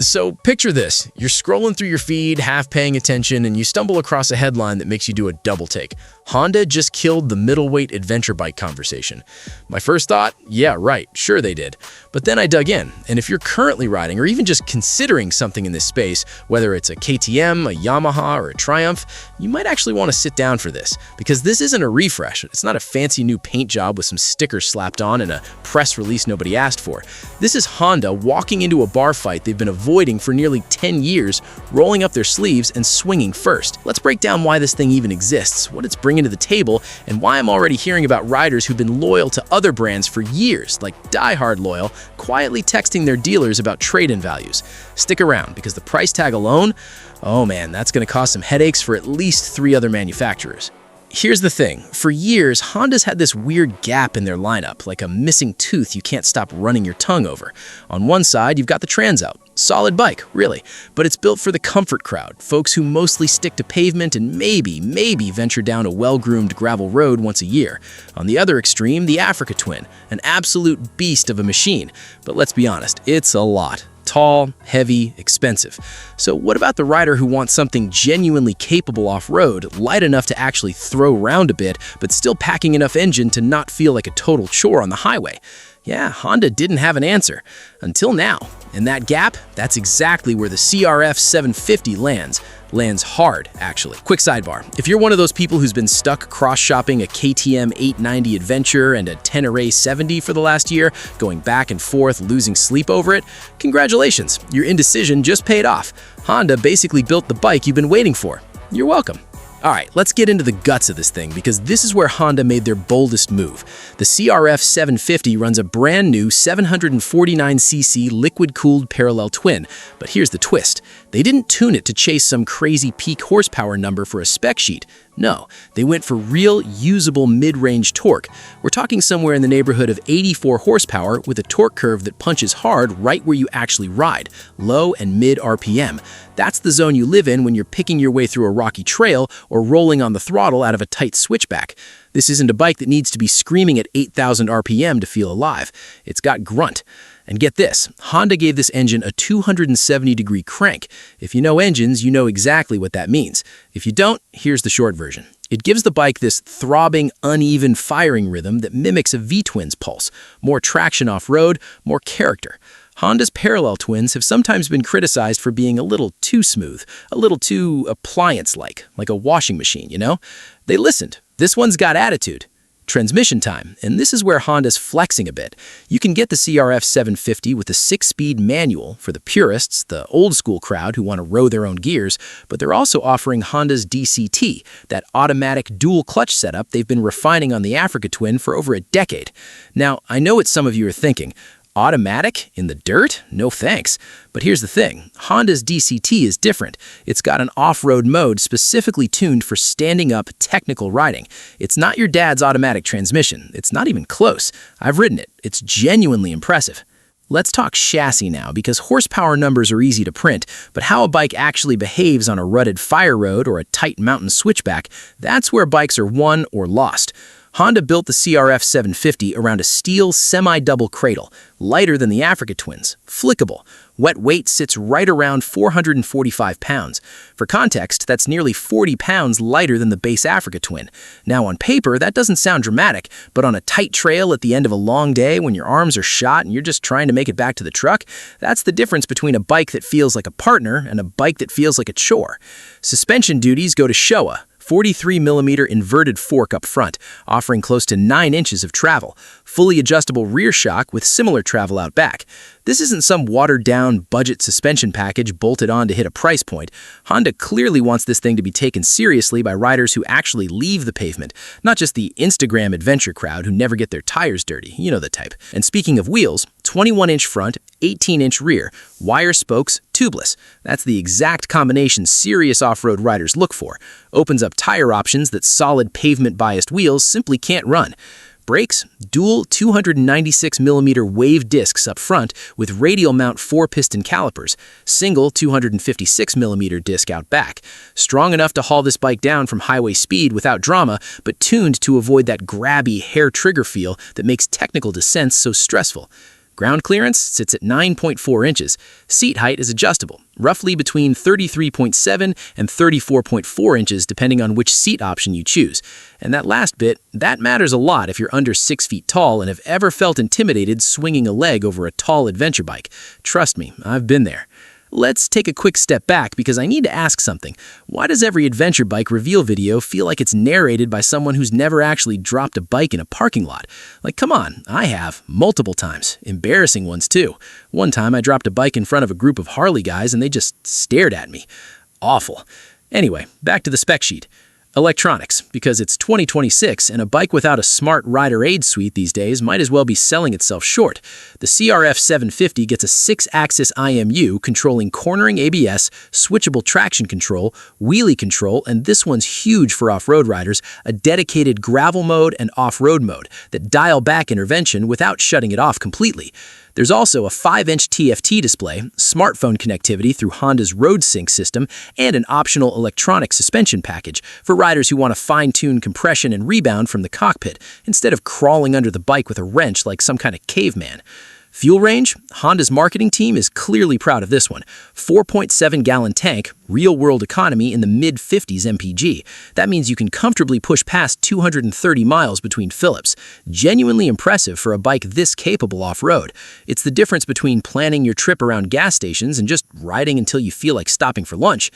So picture this, you're scrolling through your feed, half paying attention, and you stumble across a headline that makes you do a double take. Honda just killed the middleweight adventure bike conversation. My first thought, yeah, right, sure they did. But then I dug in, and if you're currently riding or even just considering something in this space, whether it's a KTM, a Yamaha, or a Triumph, you might actually want to sit down for this, because this isn't a refresh. It's not a fancy new paint job with some stickers slapped on and a press release nobody asked for. This is Honda walking into a bar fight they've been avoiding for nearly 10 years, rolling up their sleeves and swinging first. Let's break down why this thing even exists, what it's bringing to the table, and why I'm already hearing about riders who've been loyal to other brands for years, like die-hard loyal, quietly texting their dealers about trade-in values. Stick around, because the price tag alone, oh man, that's going to cause some headaches for at least 3 other manufacturers. Here's the thing, for years, Honda's had this weird gap in their lineup, like a missing tooth you can't stop running your tongue over. On one side, you've got the Transalp. Solid bike, really, but it's built for the comfort crowd, folks who mostly stick to pavement and maybe venture down a well-groomed gravel road once a year. On the other extreme, the Africa Twin, an absolute beast of a machine. But let's be honest, it's a lot. Tall, heavy, expensive. So what about the rider who wants something genuinely capable off-road, light enough to actually throw around a bit, but still packing enough engine to not feel like a total chore on the highway? Yeah, Honda didn't have an answer. Until now. And that gap, that's exactly where the CRF750 lands. Lands hard, actually. Quick sidebar. If you're one of those people who's been stuck cross-shopping a KTM 890 Adventure and a Ténéré 70 for the last year, going back and forth, losing sleep over it, congratulations. Your indecision just paid off. Honda basically built the bike you've been waiting for. You're welcome. All right, let's get into the guts of this thing, because this is where Honda made their boldest move. The CRF750 runs a brand new 749cc liquid-cooled parallel twin, but here's the twist. They didn't tune it to chase some crazy peak horsepower number for a spec sheet. No, they went for real, usable mid-range torque. We're talking somewhere in the neighborhood of 84 horsepower with a torque curve that punches hard right where you actually ride, low and mid RPM. That's the zone you live in when you're picking your way through a rocky trail or rolling on the throttle out of a tight switchback. This isn't a bike that needs to be screaming at 8,000 RPM to feel alive. It's got grunt. And get this, Honda gave this engine a 270-degree crank. If you know engines, you know exactly what that means. If you don't, here's the short version. It gives the bike this throbbing, uneven firing rhythm that mimics a V-twin's pulse. More traction off-road, more character. Honda's parallel twins have sometimes been criticized for being a little too smooth, a little too appliance-like a washing machine, you know? They listened. This one's got attitude. Transmission time, and this is where Honda's flexing a bit. You can get the CRF750 with a 6-speed manual for the purists, the old-school crowd who want to row their own gears, but they're also offering Honda's DCT, that automatic dual-clutch setup they've been refining on the Africa Twin for over a decade. Now, I know what some of you are thinking. Automatic? In the dirt? No thanks. But here's the thing. Honda's DCT is different. It's got an off-road mode specifically tuned for standing-up technical riding. It's not your dad's automatic transmission. It's not even close. I've ridden it. It's genuinely impressive. Let's talk chassis now, because horsepower numbers are easy to print, but how a bike actually behaves on a rutted fire road or a tight mountain switchback, that's where bikes are won or lost. Honda built the CRF750 around a steel semi-double cradle, lighter than the Africa Twins, flickable. Wet weight sits right around 445 pounds. For context, that's nearly 40 pounds lighter than the base Africa Twin. Now on paper, that doesn't sound dramatic, but on a tight trail at the end of a long day when your arms are shot and you're just trying to make it back to the truck, that's the difference between a bike that feels like a partner and a bike that feels like a chore. Suspension duties go to Showa. 43mm inverted fork up front, offering close to 9 inches of travel. Fully adjustable rear shock with similar travel out back. This isn't some watered-down budget suspension package bolted on to hit a price point. Honda clearly wants this thing to be taken seriously by riders who actually leave the pavement, not just the Instagram adventure crowd who never get their tires dirty. You know the type. And speaking of wheels, 21-inch front, 18-inch rear, wire spokes, tubeless. That's the exact combination serious off-road riders look for. Opens up tire options that solid pavement-biased wheels simply can't run. Brakes, dual 296mm wave discs up front with radial mount 4-piston calipers, single 256mm disc out back. Strong enough to haul this bike down from highway speed without drama, but tuned to avoid that grabby hair trigger feel that makes technical descents so stressful. Ground clearance sits at 9.4 inches. Seat height is adjustable, roughly between 33.7 and 34.4 inches depending on which seat option you choose. And that last bit, that matters a lot if you're under 6 feet tall and have ever felt intimidated swinging a leg over a tall adventure bike. Trust me, I've been there. Let's take a quick step back because I need to ask something. Why does every adventure bike reveal video feel like it's narrated by someone who's never actually dropped a bike in a parking lot? Like, come on, I have, multiple times. Embarrassing ones too. One time I dropped a bike in front of a group of Harley guys and they just stared at me. Awful. Anyway, back to the spec sheet. Electronics, because it's 2026 and a bike without a smart rider aid suite these days might as well be selling itself short. The CRF750 gets a 6-axis IMU controlling cornering ABS, switchable traction control, wheelie control, and this one's huge for off-road riders, a dedicated gravel mode and off-road mode that dial back intervention without shutting it off completely. There's also a 5-inch TFT display, smartphone connectivity through Honda's RoadSync system, and an optional electronic suspension package for riders who want to fine-tune compression and rebound from the cockpit instead of crawling under the bike with a wrench like some kind of caveman. Fuel range? Honda's marketing team is clearly proud of this one. 4.7-gallon tank, real-world economy in the mid-50s mpg. That means you can comfortably push past 230 miles between Phillips. Genuinely impressive for a bike this capable off-road. It's the difference between planning your trip around gas stations and just riding until you feel like stopping for lunch.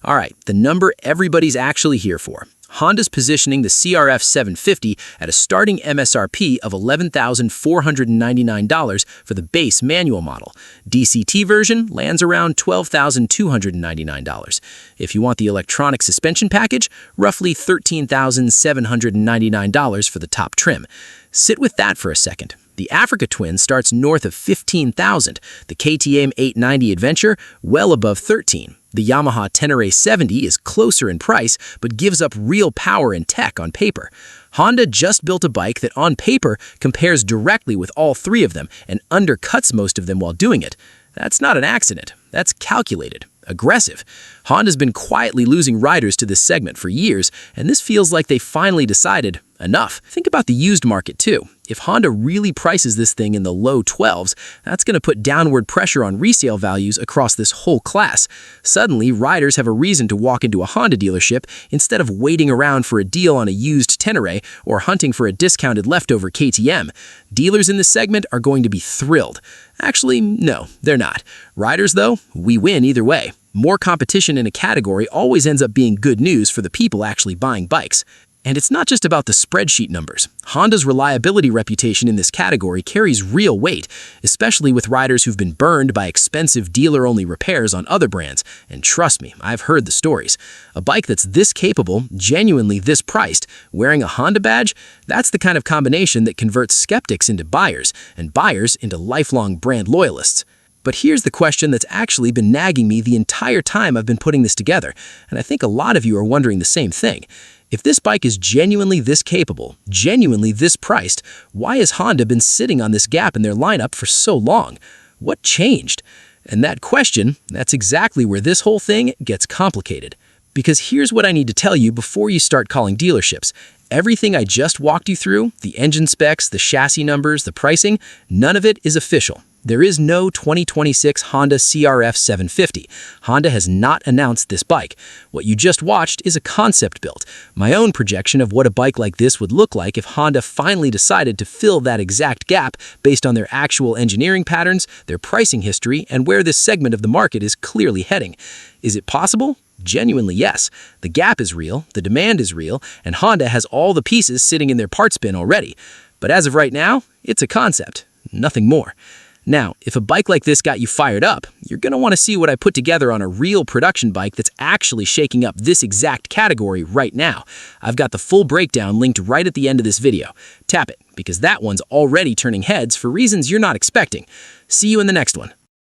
All right, the number everybody's actually here for. Honda's positioning the CRF750 at a starting MSRP of $11,499 for the base manual model. DCT version lands around $12,299. If you want the electronic suspension package, roughly $13,799 for the top trim. Sit with that for a second. The Africa Twin starts north of $15,000, the KTM 890 Adventure well above $13,000. The Yamaha Ténéré 70 is closer in price, but gives up real power and tech on paper. Honda just built a bike that on paper compares directly with all three of them and undercuts most of them while doing it. That's not an accident. That's calculated. Aggressive. Honda's been quietly losing riders to this segment for years, and this feels like they finally decided, enough. Think about the used market too. If Honda really prices this thing in the low 12s, that's going to put downward pressure on resale values across this whole class. Suddenly, riders have a reason to walk into a Honda dealership instead of waiting around for a deal on a used Ténéré or hunting for a discounted leftover KTM. Dealers in this segment are going to be thrilled. Actually, no, they're not. Riders, though, we win either way. More competition in a category always ends up being good news for the people actually buying bikes. And it's not just about the spreadsheet numbers. Honda's reliability reputation in this category carries real weight, especially with riders who've been burned by expensive dealer-only repairs on other brands. And trust me, I've heard the stories. A bike that's this capable, genuinely this priced, wearing a Honda badge, that's the kind of combination that converts skeptics into buyers, and buyers into lifelong brand loyalists. But here's the question that's actually been nagging me the entire time I've been putting this together, and I think a lot of you are wondering the same thing. If this bike is genuinely this capable, genuinely this priced, why has Honda been sitting on this gap in their lineup for so long? What changed? And that question, that's exactly where this whole thing gets complicated. Because here's what I need to tell you before you start calling dealerships. Everything I just walked you through, the engine specs, the chassis numbers, the pricing, none of it is official. There is no 2026 Honda CRF750. Honda has not announced this bike. What you just watched is a concept build, my own projection of what a bike like this would look like if Honda finally decided to fill that exact gap based on their actual engineering patterns, their pricing history, and where this segment of the market is clearly heading. Is it possible? Genuinely, yes. The gap is real, the demand is real, and Honda has all the pieces sitting in their parts bin already. But as of right now, it's a concept, nothing more. Now, if a bike like this got you fired up, you're going to want to see what I put together on a real production bike that's actually shaking up this exact category right now. I've got the full breakdown linked right at the end of this video. Tap it, because that one's already turning heads for reasons you're not expecting. See you in the next one.